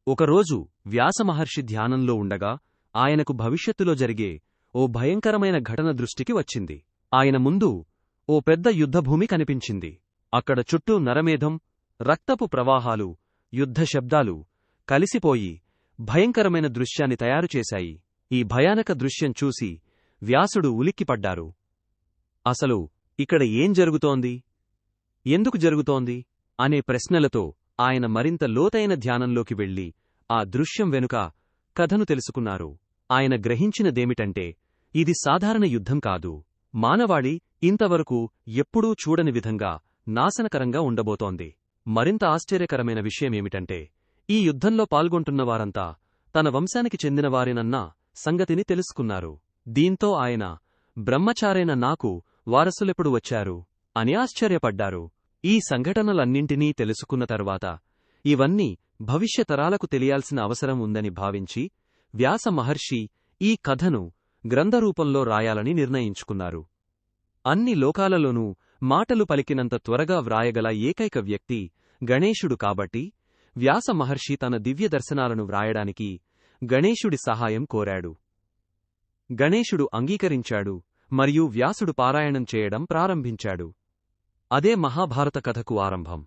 ఒకరోజు వ్యాసమహర్షి ధ్యానంలో ఉండగా ఆయనకు భవిష్యత్తులో జరిగే ఓ భయంకరమైన ఘటన దృష్టికి వచ్చింది. ఆయన ముందు ఓ పెద్ద యుద్ధభూమి కనిపించింది. అక్కడ చుట్టూ నరమేధం, రక్తపు ప్రవాహాలు, యుద్ధ శబ్దాలు కలిసిపోయి భయంకరమైన దృశ్యాన్ని తయారుచేశాయి. ఈ భయానక దృశ్యం చూసి వ్యాసుడు ఉలిక్కిపడ్డారు. అసలు ఇక్కడ ఏం జరుగుతోంది, ఎందుకు జరుగుతోంది అనే ప్రశ్నలతో ఆయన మరింత లోతైన ధ్యానంలోకి వెళ్లి ఆ దృశ్యం వెనుక కథను తెలుసుకున్నారు. ఆయన గ్రహించినదేమిటంటే ఇది సాధారణ యుద్ధం కాదు, మానవాళి ఇంతవరకు ఎప్పుడూ చూడని విధంగా నాశనకరంగా ఉండబోతోంది. మరింత ఆశ్చర్యకరమైన విషయమేమిటంటే ఈ యుద్ధంలో పాల్గొంటున్నవారంతా తన వంశానికి చెందినవారేనన్న సంగతిని తెలుసుకున్నారు. దీంతో ఆయన బ్రహ్మచారైన నాకు వారసులెప్పుడు వచ్చారు అని ఆశ్చర్యపడ్డారు. ఈ సంఘటనలన్నింటినీ తెలుసుకున్న తరువాత ఇవన్నీ భవిష్యతరాలకు తెలియాల్సిన అవసరం ఉందని భావించి వ్యాస మహర్షి ఈ కథను గ్రంథరూపంలో రాయాలని నిర్ణయించుకున్నారు. అన్ని లోకాలలోనూ మాటలు పలికినంత త్వరగా వ్రాయగల ఏకైక వ్యక్తి గణేశుడు కాబట్టి వ్యాస మహర్షి తన దివ్య దర్శనాలను వ్రాయడానికి గణేశుడి సహాయం కోరాడు. గణేశుడు అంగీకరించాడు మరియు వ్యాసుడు పారాయణం చేయడం ప్రారంభించాడు. అదే మహాభారత కథకు ఆరంభం.